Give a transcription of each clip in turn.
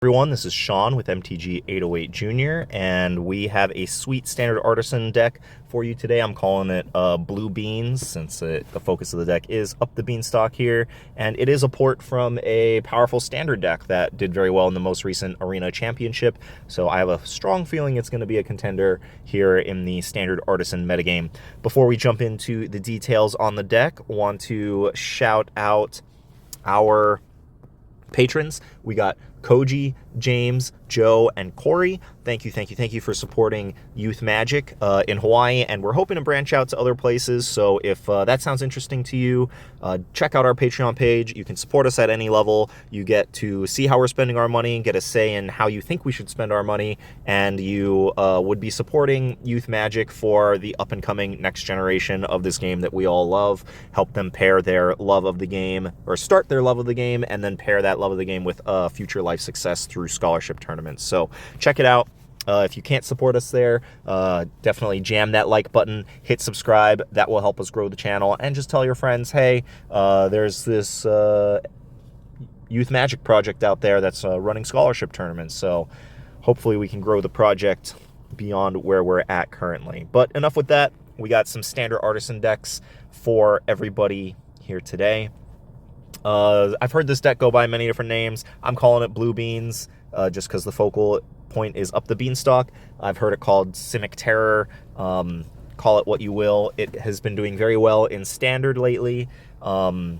Everyone, this is Sean with MTG 808 Jr., and we have a sweet standard Artisan deck for you today. I'm calling it Blue Beans, since the focus of the deck is up the beanstalk here, and it is a port from a powerful standard deck that did very well in the most recent Arena Championship, so I have a strong feeling it's going to be a contender here in the standard Artisan metagame. Before we jump into the details on the deck, I want to shout out our patrons. We got Koji, James, Joe, and Corey. Thank you for supporting Youth Magic in Hawaii, and we're hoping to branch out to other places, so if that sounds interesting to you, check out our Patreon page. You can support us at any level. You get to see how we're spending our money, get a say in how you think we should spend our money, and you would be supporting Youth Magic for the up-and-coming next generation of this game that we all love. Help them pair their love of the game, or start their love of the game, and then pair that love of the game with future life success through scholarship tournaments. So check it out. If you can't support us there, definitely jam that like button, hit subscribe. That will help us grow the channel. And just tell your friends, hey, there's this Youth Magic project out there that's running scholarship tournaments. So hopefully we can grow the project beyond where we're at currently. But enough with that. We got some standard Artisan decks for everybody here today. I've heard this deck go by many different names. I'm calling it Blue Beans, just because the focal point is up the beanstalk. I've heard it called Simic Terror. Call it what you will. It has been doing very well in Standard lately, and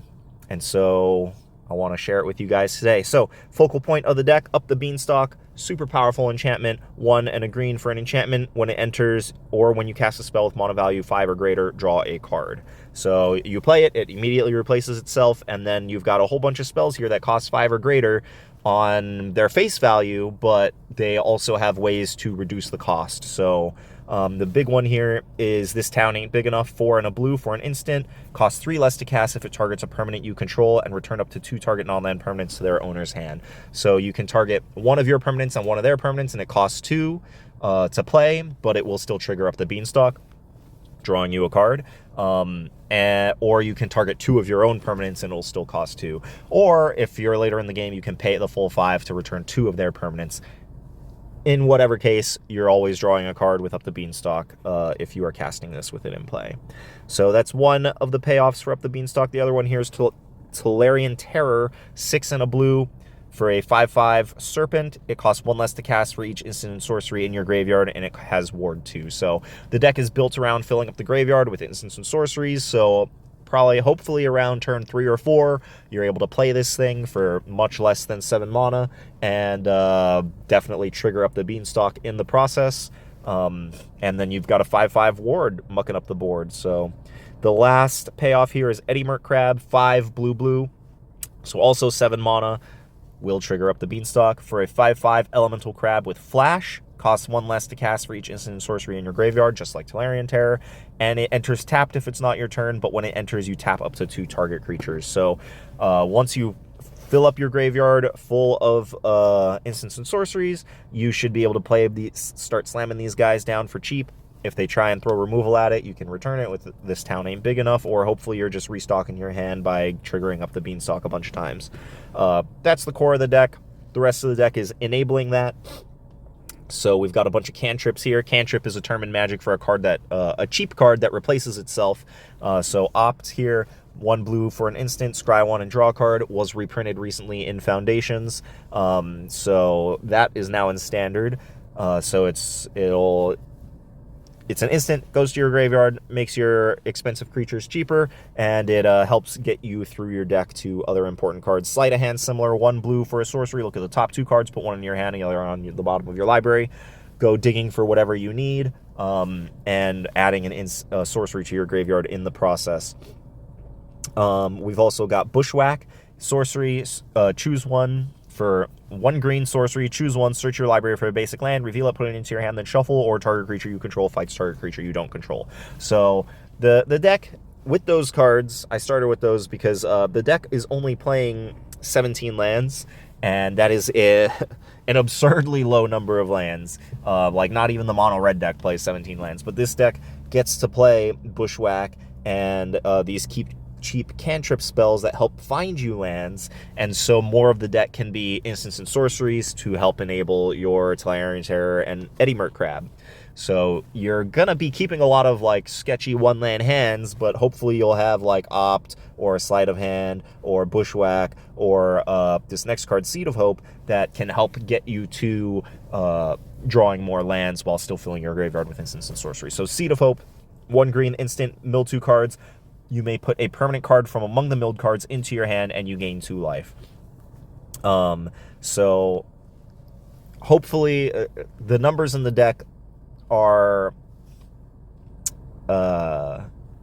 so I want to share it with you guys today. So, focal point of the deck, up the beanstalk, super powerful enchantment, 1 and a green for an enchantment. When it enters, or when you cast a spell with mana value 5 or greater, draw a card. So you play it, it immediately replaces itself, and then you've got a whole bunch of spells here that cost 5 or greater on their face value, but they also have ways to reduce the cost. So the big one here is This Town Ain't Big Enough. 4 and a blue for an instant. Costs 3 less to cast if it targets a permanent you control, and return up to 2 target non-land permanents to their owner's hand. So you can target one of your permanents on one of their permanents, and it costs 2 to play, but it will still trigger up the beanstalk, drawing you a card. Or you can target 2 of your own permanents and it'll still cost 2. Or if you're later in the game, you can pay the full 5 to return 2 of their permanents. In whatever case, you're always drawing a card with up the beanstalk if you are casting this with it in play. So that's one of the payoffs for up the beanstalk. The other one here is Tolarian Terror, 6 and a blue. For a 5/5 Serpent, it costs 1 less to cast for each instant and sorcery in your graveyard, and it has Ward 2. So the deck is built around filling up the graveyard with instants and sorceries, so probably, hopefully around turn 3 or 4, you're able to play this thing for much less than 7 mana, and definitely trigger up the beanstalk in the process. And then you've got a 5/5 Ward mucking up the board. So the last payoff here is Eddie Merc Crab, 5 blue, so also 7 mana. Will trigger up the beanstalk. For a 5/5 Elemental Crab with Flash, costs 1 less to cast for each instant and sorcery in your graveyard, just like Tolarian Terror, and it enters tapped if it's not your turn, but when it enters, you tap up to 2 target creatures. So once you fill up your graveyard full of instants and sorceries, you should be able to start slamming these guys down for cheap. If they try and throw removal at it, you can return it with This Town Ain't Big Enough, or hopefully you're just restocking your hand by triggering up the beanstalk a bunch of times. That's the core of the deck. The rest of the deck is enabling that. So we've got a bunch of cantrips here. Cantrip is a term in Magic for a card that, a cheap card that replaces itself. So Opt here, 1 blue for an instant, scry 1 and draw a card, was reprinted recently in Foundations. So that is now in Standard. So it's an instant, goes to your graveyard, makes your expensive creatures cheaper, and it helps get you through your deck to other important cards. Sleight of hand similar, 1 blue for a sorcery. Look at the top 2 cards, put 1 in your hand and the other on the bottom of your library. Go digging for whatever you need, and adding a sorcery to your graveyard in the process. We've also got Bushwhack, sorcery, choose 1. For 1 green sorcery, choose 1, search your library for a basic land, reveal it, put it into your hand, then shuffle, or target creature you control fights target creature you don't control. So the deck with those cards, I started with those because the deck is only playing 17 lands, and that is an absurdly low number of lands. Like, not even the mono red deck plays 17 lands, but this deck gets to play Bushwhack and these keep cheap cantrip spells that help find you lands, and so more of the deck can be instants and sorceries to help enable your Tolarian Terror and Eddy Merc Crab. So you're gonna be keeping a lot of like sketchy one-land hands, but hopefully you'll have like Opt or Sleight of Hand or Bushwhack or this next card, Seed of Hope, that can help get you to drawing more lands while still filling your graveyard with instants and sorcery. So Seed of Hope, 1 green instant, mill 2 cards. You may put a permanent card from among the milled cards into your hand and you gain 2 life. So hopefully the numbers in the deck are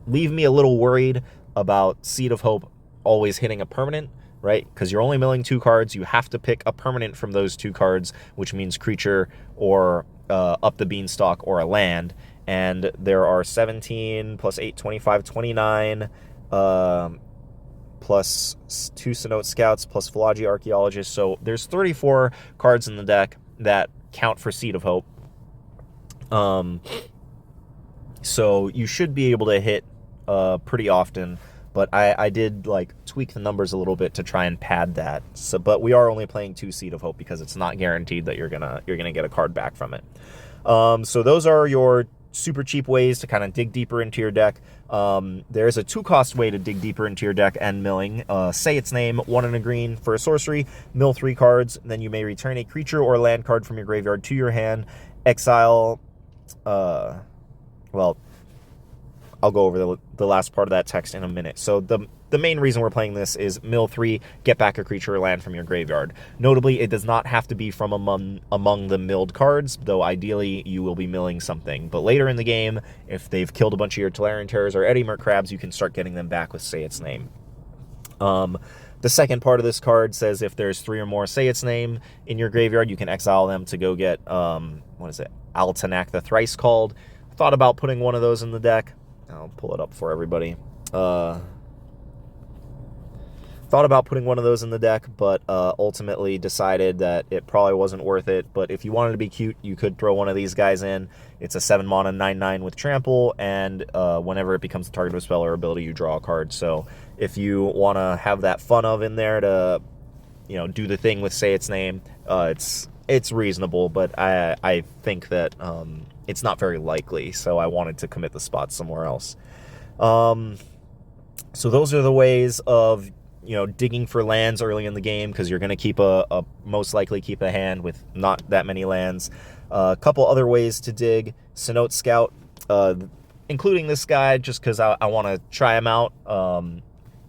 leave me a little worried about Seed of Hope always hitting a permanent, right? Because you're only milling 2 cards. You have to pick a permanent from those 2 cards, which means creature or up the beanstalk or a land. And there are 17 plus 8, 25, 29, plus 2 Sinote Scouts, plus Philology Archaeologist. So there's 34 cards in the deck that count for Seed of Hope. So you should be able to hit pretty often, but I did like tweak the numbers a little bit to try and pad that. So, but we are only playing 2 Seed of Hope because it's not guaranteed that you're gonna get a card back from it. So those are your super cheap ways to kind of dig deeper into your deck. There's a 2-cost way to dig deeper into your deck and milling. Say its name, 1 and a green for a sorcery, mill 3 cards, then you may return a creature or land card from your graveyard to your hand, exile, well, I'll go over the last part of that text in a minute. So the main reason we're playing this is mill 3, get back a creature or land from your graveyard. Notably, it does not have to be from among the milled cards, though ideally you will be milling something. But later in the game, if they've killed a bunch of your Tolarian Terrors or Eddy Merc Crabs, you can start getting them back with Say Its Name. The second part of this card says if there's 3 or more Say Its Name in your graveyard, you can exile them to go get, what is it, Altanak the Thrice Called. Thought about putting one of those in the deck. I'll pull it up for everybody. Thought about putting one of those in the deck, but ultimately decided that it probably wasn't worth it. But if you wanted to be cute, you could throw one of these guys in. It's a 7 mana 9/9 with trample, and whenever it becomes the target of a spell or ability, you draw a card. So if you want to have that fun of in there to, you know, do the thing with Say Its Name, it's reasonable, but I think that it's not very likely, so I wanted to commit the spot somewhere else. So those are the ways of, you know, digging for lands early in the game, because you're going to most likely keep a hand with not that many lands. A couple other ways to dig: Sinote Scout, including this guy just because I want to try him out.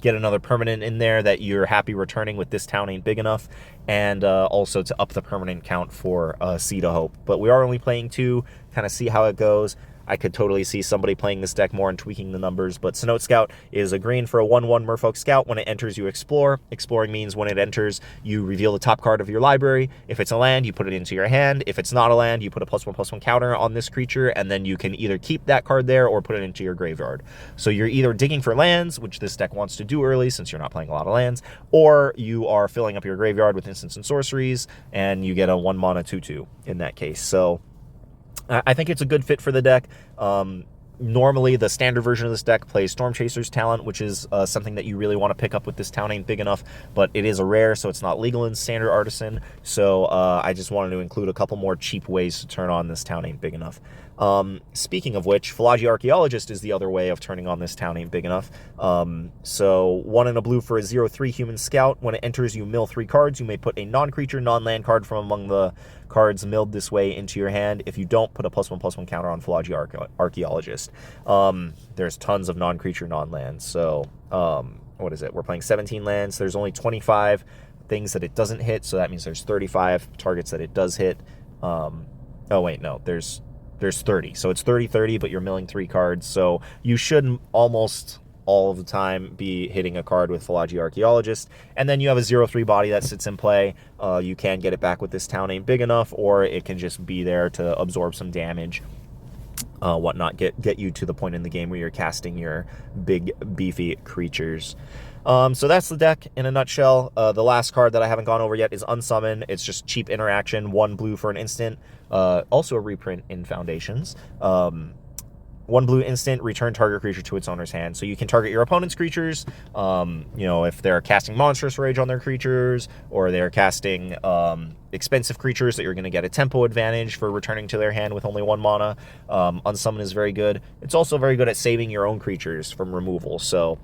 Get another permanent in there that you're happy returning with This Town Ain't Big Enough, and also to up the permanent count for Seed of Hope. But we are only playing 2, kind of see how it goes. I could totally see somebody playing this deck more and tweaking the numbers, but Sinote Scout is a green for a 1/1 Merfolk Scout. When it enters, you explore. Exploring means when it enters, you reveal the top card of your library. If it's a land, you put it into your hand. If it's not a land, you put a +1/+1 counter on this creature, and then you can either keep that card there or put it into your graveyard. So you're either digging for lands, which this deck wants to do early since you're not playing a lot of lands, or you are filling up your graveyard with instants and sorceries, and you get a 1 mana 2/2 in that case. So I think it's a good fit for the deck. Normally, the standard version of this deck plays Storm Chaser's Talent, which is something that you really want to pick up with This Town Ain't Big Enough, but it is a rare, so it's not legal in standard Artisan. So I just wanted to include a couple more cheap ways to turn on This Town Ain't Big Enough. Speaking of which, Philology Archaeologist is the other way of turning on This Town Ain't Big Enough. So 1 and a blue for a 0/3 Human Scout. When it enters, you mill 3 cards. You may put a non-creature, non-land card from among the cards milled this way into your hand. If you don't, put a +1/+1 counter on Philology Archaeologist. There's tons of non-creature, non-land. So what is it? We're playing 17 lands. There's only 25 things that it doesn't hit, so that means there's 35 targets that it does hit. Oh wait, no, there's 30. So it's 30/30, but you're milling 3 cards. So you should almost all of the time be hitting a card with Philology Archaeologist. And then you have a 0/3 body that sits in play. You can get it back with This Town Ain't Big Enough, or it can just be there to absorb some damage, whatnot, get you to the point in the game where you're casting your big, beefy creatures. So that's the deck in a nutshell. The last card that I haven't gone over yet is Unsummon. It's just cheap interaction, 1 blue for an instant. Also a reprint in Foundations. 1 blue instant, return target creature to its owner's hand. So you can target your opponent's creatures, if they're casting Monstrous Rage on their creatures, or they're casting expensive creatures that you're going to get a tempo advantage for returning to their hand with only 1 mana. Unsummon is very good. It's also very good at saving your own creatures from removal. So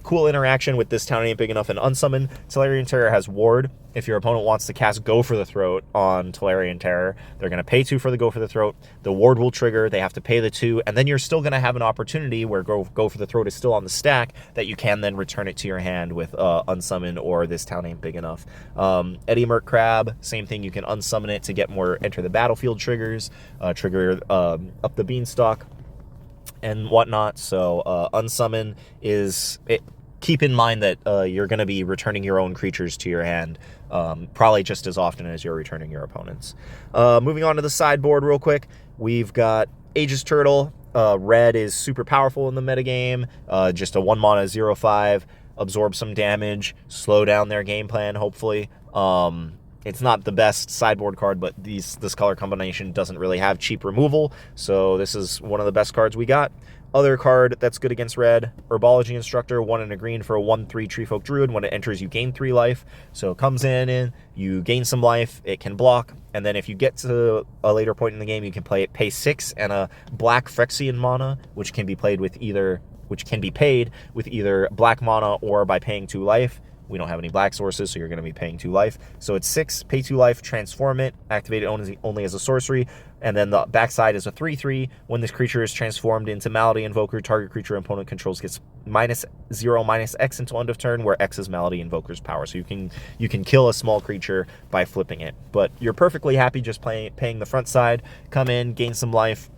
cool interaction with This Town Ain't Big Enough and Unsummon. Tolarian Terror has Ward. If your opponent wants to cast Go for the Throat on Tolarian Terror, they're going to pay 2 for the Go for the Throat. The Ward will trigger. They have to pay the 2, and then you're still going to have an opportunity where Go for the Throat is still on the stack that you can then return it to your hand with Unsummon or This Town Ain't Big Enough. Eddie Merc Crab, same thing. You can unsummon it to get more Enter the Battlefield triggers, trigger up the Beanstalk and whatnot. So unsummon is it. Keep in mind that you're going to be returning your own creatures to your hand probably just as often as you're returning your opponents. Moving on to the sideboard real quick, we've got Aegis Turtle. Red is super powerful in the metagame. Just a 1 mana 0/5, absorb some damage, slow down their game plan, hopefully. It's not the best sideboard card, but this color combination doesn't really have cheap removal, so this is one of the best cards we got. Other card that's good against red, Herbology Instructor, 1 and a green for a 1/3 Treefolk Druid. When it enters, you gain 3 life. So it comes in, you gain some life, it can block, and then if you get to a later point in the game, you can pay 6 and a black Phyrexian mana, which can be paid with either black mana or by paying 2 life. We don't have any black sources, so you're going to be paying 2 life. So it's 6, pay 2 life, transform it, activate it only as a sorcery, and then the backside is a 3/3. When this creature is transformed into Malady Invoker, target creature opponent controls gets -0/-X until end of turn, where X is Malady Invoker's power. So you can kill a small creature by flipping it. But you're perfectly happy just paying the front side, come in, gain some life,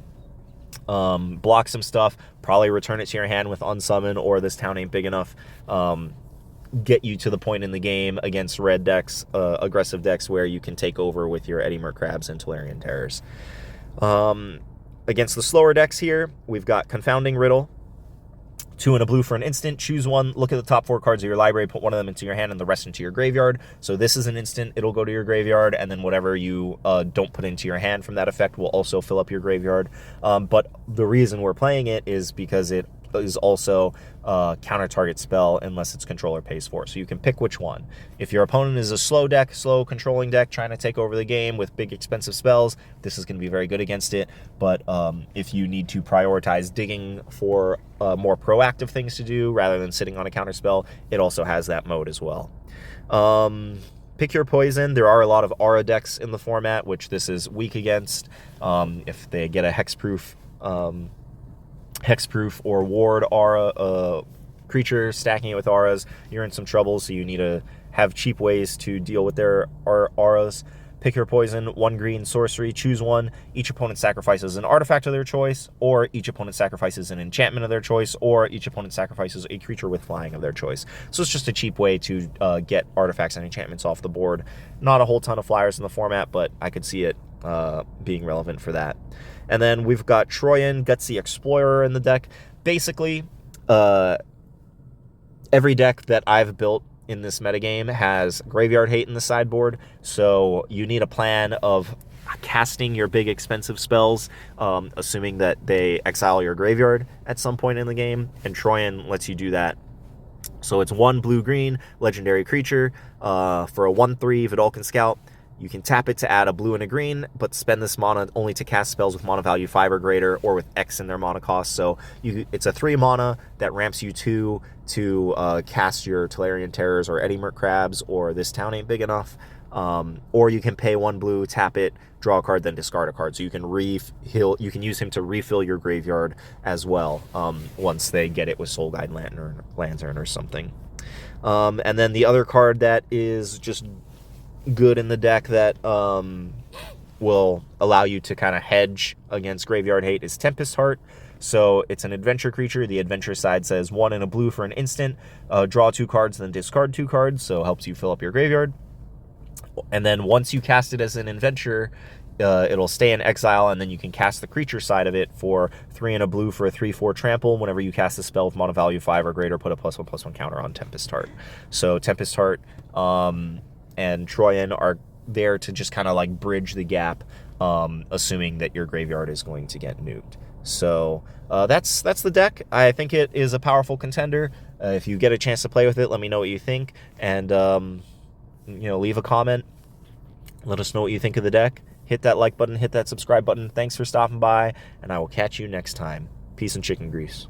block some stuff, probably return it to your hand with Unsummon or This Town Ain't Big Enough. Get you to the point in the game against red decks, aggressive decks, where you can take over with your Eddie Merc Crabs and Tolarian Terrors. Against the slower decks here, we've got Confounding Riddle, 2 and a blue for an instant. Choose one, look at the top 4 cards of your library, put one of them into your hand and the rest into your graveyard. So this is an instant, it'll go to your graveyard, and then whatever you don't put into your hand from that effect will also fill up your graveyard. But the reason we're playing it is because it is also counter target spell unless its controller pays for it. So you can pick which one. If your opponent is a slow controlling deck trying to take over the game with big expensive spells, this is going to be very good against it. But if you need to prioritize digging for more proactive things to do rather than sitting on a counter spell, it also has that mode as well. Pick your poison. There are a lot of aura decks in the format, which this is weak against. If they get a hexproof or ward aura creature, stacking it with auras, you're in some trouble, so you need to have cheap ways to deal with their auras. Pick your poison, 1 green sorcery, choose one. Each opponent sacrifices an artifact of their choice, or each opponent sacrifices an enchantment of their choice, or each opponent sacrifices a creature with flying of their choice. So it's just a cheap way to get artifacts and enchantments off the board. Not a whole ton of flyers in the format, but I could see it being relevant for that. And then we've got Troyan, Gutsy Explorer in the deck. Basically, every deck that I've built in this metagame has Graveyard Hate in the sideboard, so you need a plan of casting your big expensive spells, assuming that they exile your graveyard at some point in the game, and Troyan lets you do that. So it's 1 blue-green, legendary creature, for a 1/3 Vidalcan Scout. You can tap it to add a blue and a green, but spend this mana only to cast spells with mana value 5 or greater, or with X in their mana cost. So it's a 3 mana that ramps you 2 to cast your Tolarian Terrors or Eddie Merc Crabs, or This Town Ain't Big Enough. Or you can pay 1 blue, tap it, draw a card, then discard a card. So you can you can use him to refill your graveyard as well, once they get it with Soul Guide Lantern or something. And then the other card that is just good in the deck that will allow you to kind of hedge against Graveyard Hate is Tempest Heart. So it's an adventure creature. The adventure side says 1 and a blue for an instant, draw 2 cards, then discard 2 cards, so helps you fill up your graveyard. And then once you cast it as an adventure, it'll stay in exile, and then you can cast the creature side of it for 3 and a blue for a 3/4 trample. Whenever you cast a spell with mana value 5 or greater, put a +1/+1 counter on Tempest Heart. So Tempest Heart and Troyan are there to just kind of like bridge the gap, assuming that your graveyard is going to get nuked. So that's the deck. I think it is a powerful contender. If you get a chance to play with it, let me know what you think, and leave a comment. Let us know what you think of the deck. Hit that like button, hit that subscribe button. Thanks for stopping by, and I will catch you next time. Peace and chicken grease.